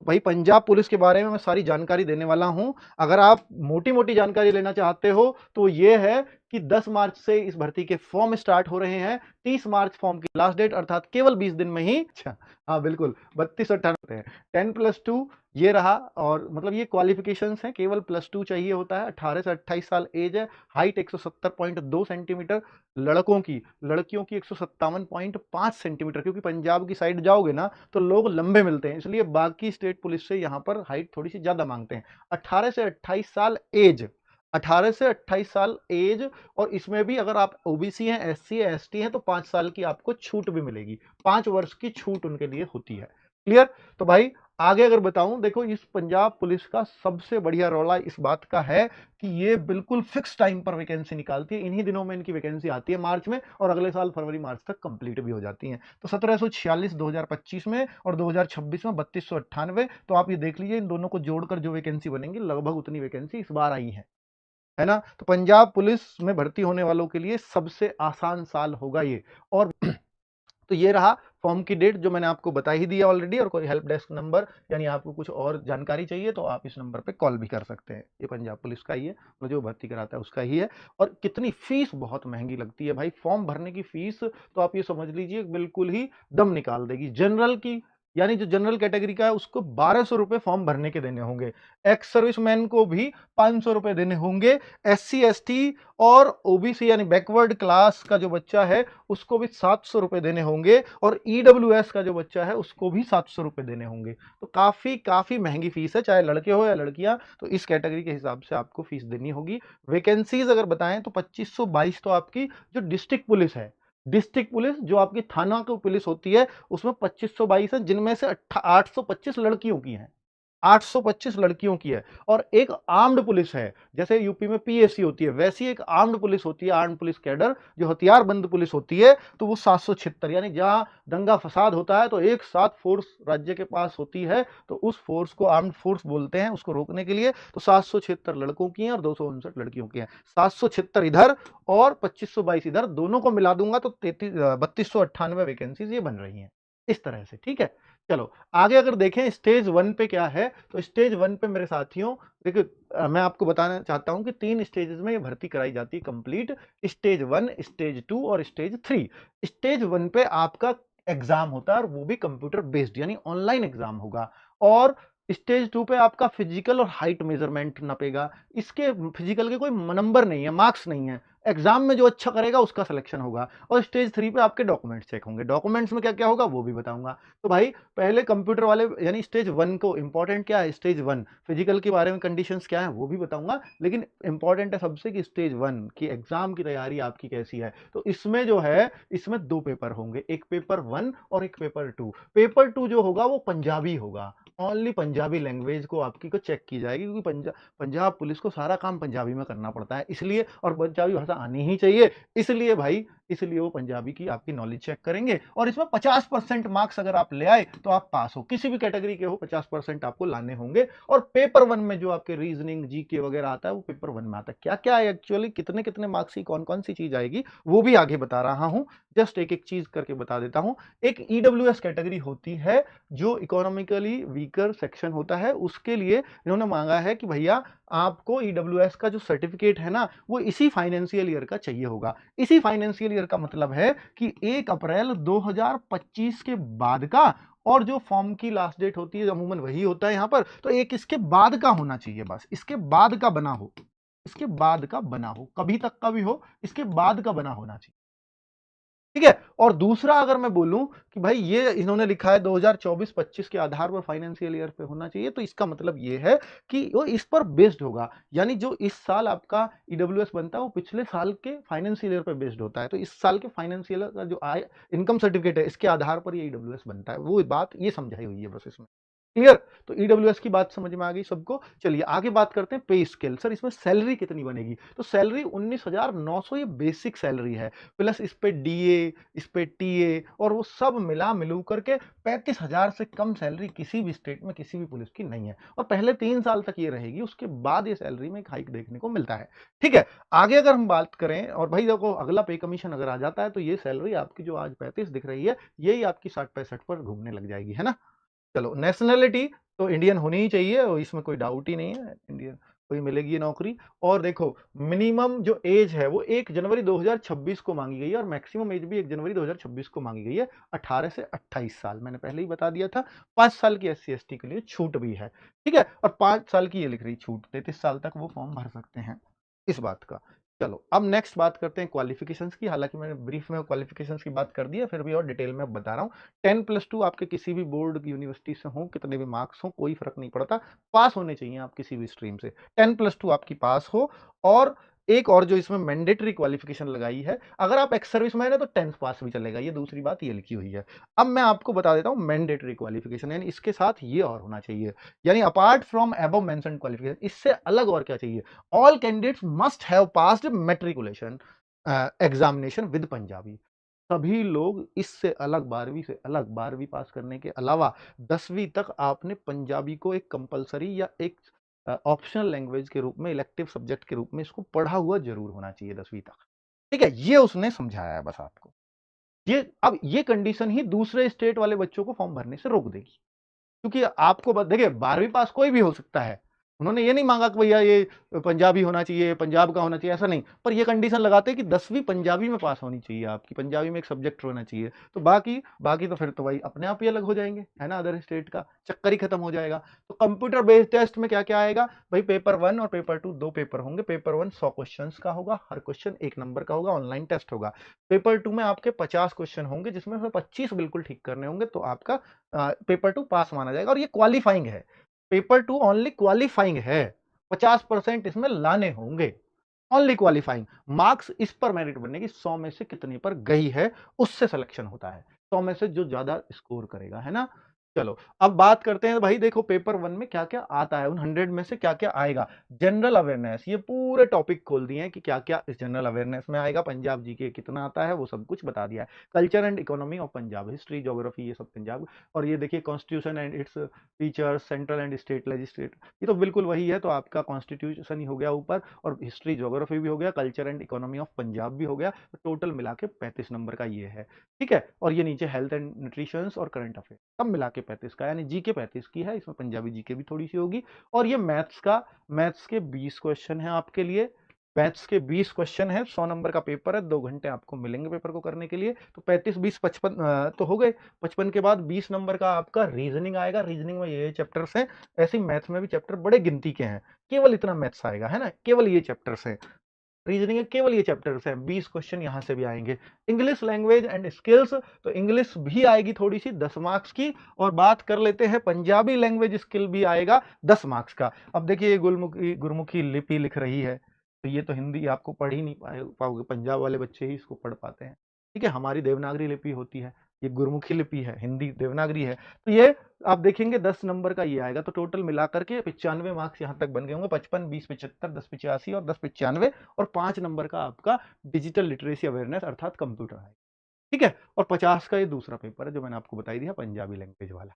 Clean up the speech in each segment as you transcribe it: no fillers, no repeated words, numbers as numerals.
भाई पंजाब पुलिस के बारे में मैं सारी जानकारी देने वाला हूं। अगर आप मोटी मोटी जानकारी लेना चाहते हो तो ये है कि 10 मार्च से इस भर्ती के फॉर्म स्टार्ट हो रहे हैं। 30 मार्च फॉर्म की लास्ट डेट, अर्थात केवल 20 दिन में ही। अच्छा, हाँ बिल्कुल, 3298 हैं। 10+2 ये रहा। और मतलब ये क्वालिफिकेशंस हैं, केवल +2 चाहिए होता है। 18 से 28 साल एज है। हाइट 170.2 सेंटीमीटर लड़कों की। लड़कियों की 157.5 सेंटीमीटर, क्योंकि पंजाब की साइड जाओगे ना तो लोग लंबे मिलते हैं, इसलिए बाकी स्टेट पुलिस से यहाँ पर हाइट थोड़ी सी ज्यादा मांगते हैं। 18 से 28 साल एज, 18 से 28 साल एज। और इसमें भी अगर आप ओबीसी हैं, एससी है, एसटी हैं तो 5 साल की आपको छूट भी मिलेगी। 5 वर्ष की छूट उनके लिए होती है। क्लियर? तो भाई आगे अगर बताऊं, देखो इस पंजाब पुलिस का सबसे बढ़िया रौला इस बात का है कि ये बिल्कुल फिक्स टाइम पर वैकेंसी निकालती है। इन्हीं दिनों में इनकी वैकेंसी आती है मार्च में, और अगले साल फरवरी मार्च तक कंप्लीट भी हो जाती हैं। तो 1746 2025 में और 2026 में 3298। तो आप ये देख लीजिए, इन दोनों को जोड़कर जो वैकेंसी बनेंगी लगभग उतनी वैकेंसी इस बार आई है ना। तो पंजाब पुलिस में भर्ती होने वालों के लिए सबसे आसान साल होगा ये। और तो ये रहा फॉर्म की डेट, जो मैंने आपको बता ही दिया ऑलरेडी। और कोई हेल्प डेस्क नंबर, यानी आपको कुछ और जानकारी चाहिए तो आप इस नंबर पे कॉल भी कर सकते हैं। ये पंजाब पुलिस का ही है, मतलब जो भर्ती कराता है उसका ही है। और कितनी फीस बहुत महंगी लगती है भाई, फॉर्म भरने की फीस तो आप ये समझ लीजिए बिल्कुल ही दम निकाल देगी। जनरल की, यानी जो जनरल कैटेगरी का है उसको 1200 रुपए फॉर्म भरने के देने होंगे। एक्स सर्विसमैन को भी 500 रुपए देने होंगे। एससी एसटी और ओबीसी यानी बैकवर्ड क्लास का जो बच्चा है उसको भी 700 रुपए देने होंगे। और ईडब्ल्यूएस का जो बच्चा है उसको भी 700 रुपए देने होंगे। तो काफी काफी महंगी फीस है, चाहे लड़के हो या लड़कियां। तो इस कैटेगरी के हिसाब से आपको फीस देनी होगी। वैकेंसीज अगर बताएं तो 2522 तो आपकी जो डिस्ट्रिक्ट पुलिस है, डिस्ट्रिक्ट पुलिस जो आपकी थाना की पुलिस होती है, उसमें 2522 है, जिनमें से 825 लड़कियों की हैं। 825 लड़कियों की है। और एक आर्म्ड पुलिस है, जैसे यूपी में पीएससी होती है, वैसी एक आर्म्ड पुलिस होती है, आर्म्ड पुलिस कैडर, जो हथियारबंद पुलिस होती है। तो वो 776, यानी जहां दंगा फसाद होता है तो एक साथ फोर्स राज्य के पास होती है, तो उस फोर्स को आर्म्ड फोर्स बोलते हैं, उसको रोकने के लिए। तो 776 लड़कों की हैं और 259 लड़कियों की हैं। 776 इधर और 2522 इधर, दोनों को मिला दूंगा तो 3298 वैकेंसीज ये बन रही हैं इस तरह से। ठीक है, चलो आगे अगर देखें स्टेज 1 पे क्या है, तो स्टेज 1 पे मेरे साथियों देखिए, मैं आपको बताना चाहता हूं कि 3 स्टेजेस में ये भर्ती कराई जाती है कंप्लीट। स्टेज 1, स्टेज 2 और स्टेज 3। स्टेज 1 पे आपका एग्जाम होता है और वो भी कंप्यूटर बेस्ड, यानी ऑनलाइन एग्जाम होगा। और स्टेज 2 पे आपका फिजिकल और हाइट मेजरमेंट नपेगा। इसके फिजिकल के कोई नंबर नहीं है, मार्क्स नहीं है। एग्जाम में जो अच्छा करेगा उसका सिलेक्शन होगा। और स्टेज 3 पे आपके डॉक्यूमेंट्स चेक होंगे। डॉक्यूमेंट्स में क्या क्या होगा वो भी बताऊंगा। तो भाई पहले कंप्यूटर वाले यानी स्टेज 1 को इंपॉर्टेंट क्या है, स्टेज 1 फिजिकल के बारे में कंडीशंस क्या है वो भी बताऊंगा। लेकिन इंपॉर्टेंट है सबसे कि स्टेज 1 की एग्जाम की तैयारी आपकी कैसी है। तो इसमें जो है, इसमें 2 पेपर होंगे, एक पेपर 1 और एक पेपर 2। पेपर 2 जो होगा वो पंजाबी होगा। ओनली पंजाबी लैंग्वेज को आपकी को चेक की जाएगी, क्योंकि पंजाब पुलिस को सारा काम पंजाबी में करना पड़ता है, इसलिए। और पंजाबी भाषा आनी ही चाहिए, इसलिए भाई, इसलिए वो पंजाबी की आपकी नॉलेज चेक करेंगे। और इसमें 50% मार्क्स अगर आप ले आए तो आप पास हो, किसी भी कैटेगरी के हो 50% आपको लाने होंगे। और पेपर 1 में जो आपके रीजनिंग जीके वगैरह आता है वो पेपर 1 में आता है। क्या क्या है एक्चुअली, कितने कितने मार्क्स की कौन कौन सी चीज आएगी वो भी आगे बता रहा हूं। जस्ट एक एक चीज करके बता देता हूं। एक ईडब्ल्यूएस कैटेगरी होती है, जो इकोनॉमिकली वीकर सेक्शन होता है, उसके लिए इन्होंने मांगा है कि भैया आपको ईडब्ल्यूएस का जो सर्टिफिकेट है ना वो इसी फाइनेंशियल ईयर का चाहिए होगा। इसी फाइनेंशियल ईयर का मतलब है कि 1 अप्रैल 2025 के बाद का। और जो फॉर्म की लास्ट डेट होती है अमूमन वही होता है यहां पर, तो एक इसके बाद का होना चाहिए, बस इसके बाद का बना हो, इसके बाद का बना हो, कभी तक का भी हो, इसके बाद का बना होना चाहिए। ठीक है। और दूसरा अगर मैं बोलूं कि भाई ये इन्होंने लिखा है 2024-25 के आधार पर फाइनेंशियल ईयर पे होना चाहिए, तो इसका मतलब ये है कि वो इस पर बेस्ड होगा। यानी जो इस साल आपका ईडब्ल्यूएस बनता है वो पिछले साल के फाइनेंशियल ईयर पर बेस्ड होता है। तो इस साल के फाइनेंशियल का जो आय इनकम सर्टिफिकेट है इसके आधार पर ये ईडब्ल्यूएस बनता है। वो बात ये समझाई हुई है बस इसमें। क्लियर? तो ईडब्ल्यूएस की बात समझ में आ गई सबको। चलिए आगे बात करते हैं पे स्केल। सर इसमें सैलरी कितनी बनेगी? तो सैलरी 19,900 ये बेसिक सैलरी है, प्लस इस पे डीए, इस पे टीए और वो सब मिला मिलू करके 35,000 से कम सैलरी किसी भी स्टेट में किसी भी पुलिस की नहीं है। और पहले 3 साल तक ये रहेगी, उसके बाद ये सैलरी में एक हाइक देखने को मिलता है। ठीक है। आगे अगर हम बात करें, और भाई देखो अगला पे कमीशन अगर आ जाता है तो ये सैलरी आपकी जो आज 35 दिख रही है यही आपकी 60-65 पर घूमने लग जाएगी, है ना। चलो नेशनैलिटी तो इंडियन होनी ही चाहिए और इसमें कोई डाउट ही नहीं है, इंडियन कोई मिलेगी ये नौकरी। और देखो मिनिमम जो एज है वो 1 जनवरी 2026 को मांगी गई है और मैक्सिमम एज भी 1 जनवरी 2026 को मांगी गई है, 18 से 28 साल। मैंने पहले ही बता दिया था। 5 साल की एससी एसटी के लिए छूट भी है, ठीक है, और 5 साल की ये लिख रही छूट, 33 साल तक वो फॉर्म भर सकते हैं इस बात का। चलो अब नेक्स्ट बात करते हैं क्वालिफिकेशंस की। हालांकि मैंने ब्रीफ में क्वालिफिकेशंस की बात कर दी है, फिर भी और डिटेल में बता रहा हूँ। 10+2 आपके किसी भी बोर्ड की यूनिवर्सिटी से हो, कितने भी मार्क्स हो, कोई फर्क नहीं पड़ता, पास होने चाहिए आप किसी भी स्ट्रीम से। 10+2 आपकी पास हो। और एक और जो इसमें मैंडेटरी क्वालिफिकेशन लगाई है, अगर आप एक्स सर्विसमैन है तो 10th पास भी चलेगा, ये दूसरी बात ये लिखी हुई है। अब मैं आपको बता देता हूं मैंडेटरी क्वालिफिकेशन, यानी इसके साथ ये और होना चाहिए, यानी apart from above mentioned qualification, इससे अलग और क्या चाहिए? All candidates must have passed matriculation examination with Punjabi. सभी लोग इससे अलग 12वीं से अलग, 12वीं पास करने के अलावा 10वीं तक आपने पंजाबी को एक कंपलसरी या एक ऑप्शनल लैंग्वेज के रूप में, इलेक्टिव सब्जेक्ट के रूप में इसको पढ़ा हुआ जरूर होना चाहिए 10वीं तक, ठीक है। ये उसने समझाया है बस आपको। ये अब ये कंडीशन ही दूसरे स्टेट वाले बच्चों को फॉर्म भरने से रोक देगी, क्योंकि आपको देखिए 12वीं पास कोई भी हो सकता है। उन्होंने ये नहीं मांगा कि भैया ये पंजाबी होना चाहिए, पंजाब का होना चाहिए, ऐसा नहीं, पर ये कंडीशन लगाते हैं कि 10वीं पंजाबी में पास होनी चाहिए आपकी, पंजाबी में एक सब्जेक्ट होना चाहिए। तो बाकी बाकी तो फिर तो भाई अपने आप ही अलग हो जाएंगे, है ना, अदर स्टेट का चक्कर ही खत्म हो जाएगा। तो कंप्यूटर बेस्ड टेस्ट में क्या क्या आएगा भाई? पेपर 1 और पेपर 2 दो पेपर होंगे। पेपर 1 100 क्वेश्चन का होगा, हर क्वेश्चन 1 नंबर का होगा, ऑनलाइन टेस्ट होगा। पेपर 2 में आपके 50 क्वेश्चन होंगे, जिसमें से 25 बिल्कुल ठीक करने होंगे, तो आपका पेपर 2 पास माना जाएगा। और ये क्वालिफाइंग है, पेपर 2 ओनली क्वालिफाइंग है, 50% इसमें लाने होंगे, ओनली क्वालिफाइंग। मार्क्स इस पर मेरिट बनने की 100 में से कितने पर गई है उससे सिलेक्शन होता है, 100 में से जो ज्यादा स्कोर करेगा, है ना। चलो अब बात करते हैं भाई, देखो पेपर 1 में क्या क्या आता है, उन 100 में से क्या क्या आएगा। जनरल अवेयरनेस, ये पूरे टॉपिक खोल दिए हैं कि क्या क्या इस जनरल अवेयरनेस में आएगा। पंजाब जीके कितना आता है वो सब कुछ बता दिया है। Culture and economy of Punjab, history geography ये सब पंजाब। और ये देखिए constitution and its features, central and state legislate, ये तो बिल्कुल वही है। तो आपका कॉन्स्टिट्यूशन ही हो गया ऊपर, और हिस्ट्री ज्योग्राफी भी हो गया, culture and economy of Punjab भी हो गया। तो टोटल मिला के 35 नंबर का ये है, ठीक है। और ये नीचे हेल्थ एंड न्यूट्रिशन और करंट अफेयर, सब मिला के 35 का, यानी जीके 35 की है, इसमें पंजाबी जीके भी थोड़ी सी होगी। और ये मैथ्स के 20 क्वेश्चन है आपके लिए, मैथ्स के 20 क्वेश्चन है, 100 नंबर का पेपर है, 2 घंटे आपको मिलेंगे पेपर को करने के लिए। तो 35 20 55 तो हो गए। 55 के बाद 20 नंबर का आपका रीजनिंग आएगा। रीजनिंग में ये चैप्टर्स हैं, ऐसे ही मैथ्स में भी चैप्टर बड़े गिनती के हैं, केवल इतना मैथ्स आएगा, है ना, केवल ये चैप्टर्स हैं। रीजनिंग के केवल ये चैप्टर्स हैं, 20 क्वेश्चन यहां से भी आएंगे। इंग्लिश लैंग्वेज एंड स्किल्स, तो इंग्लिश भी आएगी थोड़ी सी 10 मार्क्स की। और बात कर लेते हैं पंजाबी लैंग्वेज स्किल भी आएगा 10 मार्क्स का। अब देखिए ये गुरमुखी लिपि लिख रही है, तो ये तो हिंदी आपको पढ़ ही नहीं पाओगे, पंजाब वाले बच्चे ही इसको पढ़ पाते हैं, ठीक है। हमारी देवनागरी लिपि होती है, ये गुरमुखी लिपि है, हिंदी देवनागरी है। तो ये आप देखेंगे 10 नंबर का ये आएगा। तो टोटल मिला करके 95 मार्क्स यहाँ तक बन गए होंगे, 55 20 75 10 85 और 10 95, और 5 नंबर का आपका डिजिटल लिटरेसी अवेयरनेस अर्थात कंप्यूटर है, ठीक है। और 50 का ये दूसरा पेपर है जो मैंने आपको बताई दिया, पंजाबी लैंग्वेज वाला।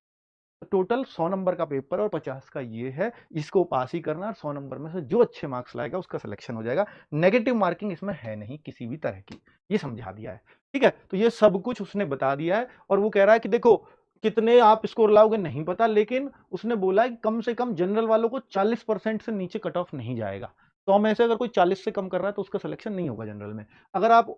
तो टोटल 100 नंबर का पेपर और 50 का ये है, इसको पास ही करना, और 100 नंबर में से जो अच्छे मार्क्स लाएगा उसका सिलेक्शन हो जाएगा। नेगेटिव मार्किंग इसमें है नहीं किसी भी तरह की, ये समझा दिया है, ठीक है। तो ये सब कुछ उसने बता दिया है। और वो कह रहा है कि देखो कितने आप स्कोर लाओगे नहीं पता, लेकिन उसने बोला है कि कम से कम जनरल वालों को 40% से नीचे कट ऑफ नहीं जाएगा। 100 में से अगर कोई 40 से कम कर रहा है तो उसका सिलेक्शन नहीं होगा जनरल में। अगर आप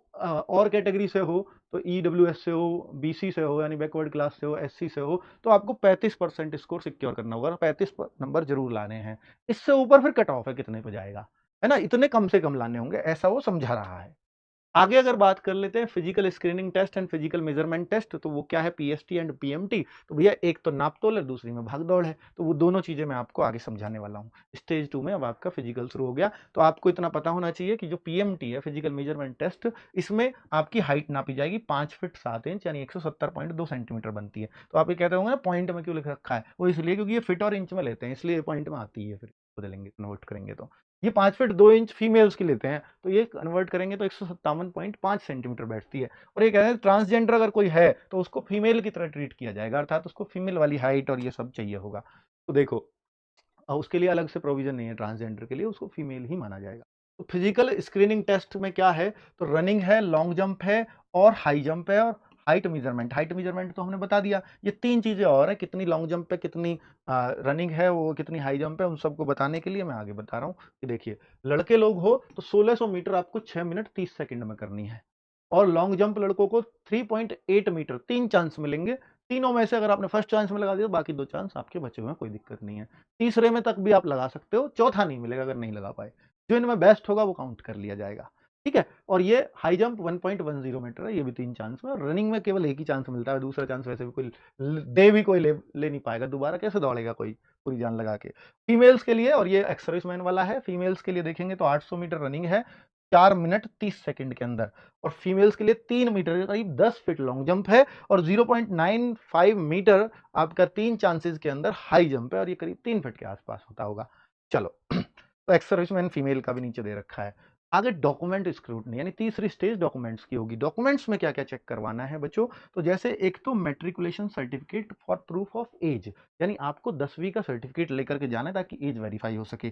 और कैटेगरी से हो, तो ईडब्ल्यूएस से हो, बीसी से हो यानी बैकवर्ड क्लास से हो, एससी से हो, तो आपको 35% स्कोर सिक्योर करना होगा, 35 नंबर जरूर लाने हैं। इससे ऊपर फिर कट ऑफ है कितने पे जाएगा, है ना, इतने कम से कम लाने होंगे, ऐसा वो समझा रहा है। आगे अगर बात कर लेते हैं physical screening test and physical measurement test, तो वो क्या है? PST and PMT. तो भैया एक तो नापतोल है, दूसरी में भागदौड़ है, तो वो दोनों चीजें मैं आपको आगे समझाने वाला हूँ। स्टेज 2 में अब आपका फिजिकल शुरू हो गया। तो आपको इतना पता होना चाहिए कि जो पीएमटी है, फिजिकल मेजरमेंट टेस्ट, इसमें आपकी हाइट नापी जाएगी 5 फीट 7 इंच यानी 170.2 सेंटीमीटर बनती है। तो आप ये कहते होंगे ना पॉइंट में क्यों लिख रखा है, वो इसलिए क्योंकि ये फीट और इंच में लेते हैं, इसलिए पॉइंट में आती है, फिर बदलेंगे कन्वर्ट करेंगे तो ये 5 फीट 2 इंच फीमेल्स की लेते हैं, तो ये कन्वर्ट करेंगे तो 157.5 सेंटीमीटर बैठती है। और ये कहते हैं ट्रांसजेंडर अगर कोई है तो उसको फीमेल की तरह ट्रीट किया जाएगा, अर्थात उसको फीमेल वाली हाइट और ये सब चाहिए होगा। तो देखो उसके लिए अलग से प्रोविजन नहीं है, ट्रांसजेंडर के लिए उसको फीमेल ही माना जाएगा। तो फिजिकल स्क्रीनिंग टेस्ट में क्या है? तो रनिंग है, लॉन्ग जंप है और हाई जंप है, और हाइट मेजरमेंट तो हमने बता दिया। ये 3 चीज़ें और हैं, कितनी लॉन्ग जंप है, कितनी रनिंग है, वो कितनी हाई जंप है, उन सबको बताने के लिए मैं आगे बता रहा हूँ कि देखिए, लड़के लोग हो तो 1600 मीटर आपको 6 मिनट 30 सेकंड में करनी है और लॉन्ग जंप लड़कों को 3.8 मीटर, 3 चांस मिलेंगे। तीनों में से अगर आपने फर्स्ट चांस में लगा दिया तो बाकी 2 चांस आपके बचे हुए हैं, कोई दिक्कत नहीं है। तीसरे में तक भी आप लगा सकते हो, चौथा नहीं मिलेगा अगर नहीं लगा पाए। जो इनमें बेस्ट होगा वो काउंट कर लिया जाएगा, ठीक है। और ये हाई जंप 1.10 मीटर है, ये भी 3 चांस में, और रनिंग में केवल एक ही चांस मिलता है, दूसरा चांस वैसे भी कोई दे भी कोई ले नहीं पाएगा, दोबारा कैसे दौड़ेगा कोई पूरी जान लगा के। फीमेल्स के लिए, और ये एक्स सर्विसमैन वाला है, फीमेल्स के लिए देखेंगे तो 800 मीटर रनिंग है 4 मिनट 30 सेकंड के अंदर, और फीमेल्स के लिए 3 मीटर के करीब 10 फीट लॉन्ग जंप है, और 0.95 मीटर आपका 3 चांसेस के अंदर हाई जंप है, और ये करीब 3 फीट के आसपास होता होगा। चलो तो एक्स सर्विसमैन फीमेल का भी नीचे दे रखा है। आगे डॉक्यूमेंट स्क्रूटनी, यानी तीसरी स्टेज डॉक्यूमेंट्स की होगी। डॉक्यूमेंट्स में क्या क्या चेक करवाना है बच्चों, तो जैसे एक तो matriculation certificate for proof of age, यानी आपको 10वीं का सर्टिफिकेट लेकर के जाना है ताकि एज वेरीफाई हो सके।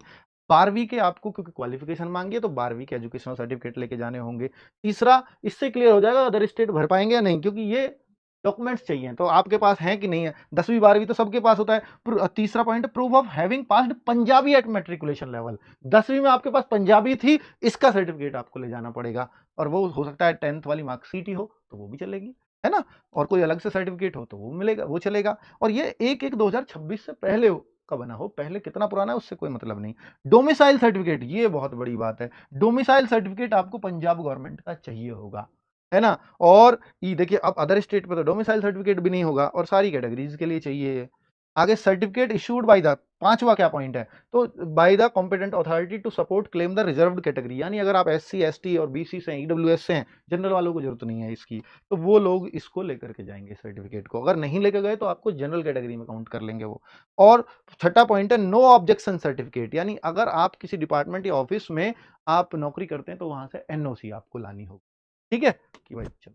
12वीं के आपको क्योंकि क्वालिफिकेशन मांगी है तो 12वीं के एजुकेशनल सर्टिफिकेट लेके जाने होंगे। तीसरा, इससे क्लियर हो जाएगा अदर स्टेट भर पाएंगे या नहीं, क्योंकि ये डॉक्यूमेंट्स चाहिए तो आपके पास है कि नहीं है। 10वीं 12वीं तो सबके पास होता है। तीसरा point, proof of having passed Punjabi at matriculation level. 10वीं में आपके पास पंजाबी थी, इसका सर्टिफिकेट आपको ले जाना पड़ेगा, और वो हो सकता है 10th वाली मार्कशीट ही हो तो वो भी चलेगी, है ना, और कोई अलग से सर्टिफिकेट हो तो वो मिलेगा, वो चलेगा। और ये 1/1/2026 से पहले का बना हो, पहले कितना पुराना है उससे कोई मतलब नहीं। डोमिसाइल सर्टिफिकेट, ये बहुत बड़ी बात है। डोमिसाइल सर्टिफिकेट आपको पंजाब गवर्नमेंट का चाहिए होगा, है ना। और ये देखिए, अब अदर स्टेट पे तो डोमिसाइल सर्टिफिकेट भी नहीं होगा, और सारी कैटेगरीज के लिए चाहिए। आगे, सर्टिफिकेट इशूड बाय द, पांचवा क्या पॉइंट है, तो by the competent authority to support claim the reserved category, यानी अगर आप SC ST और BC से ईडब्ल्यूएस से हैं, जनरल वालों को जरूरत नहीं है इसकी, तो वो लोग इसको लेकर के जाएंगे सर्टिफिकेट को। अगर नहीं लेकर गए तो आपको जनरल कैटेगरी में काउंट कर लेंगे वो। और छठा पॉइंट है नो ऑब्जेक्शन सर्टिफिकेट, यानी अगर आप किसी डिपार्टमेंट या ऑफिस में आप नौकरी करते हैं तो वहां से NOC आपको लानी होगी, ठीक है, कि भाई चलो।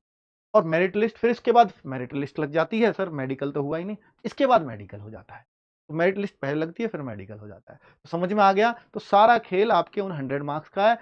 और मेरिट लिस्ट, फिर इसके बाद मेरिट लिस्ट लग जाती है। सर मेडिकल तो हुआ ही नहीं, इसके बाद मेडिकल हो जाता है। तो मेरिट लिस्ट पहले लगती है फिर मेडिकल हो जाता है। तो समझ में आ गया, तो सारा खेल आपके उन 100 मार्क्स का है।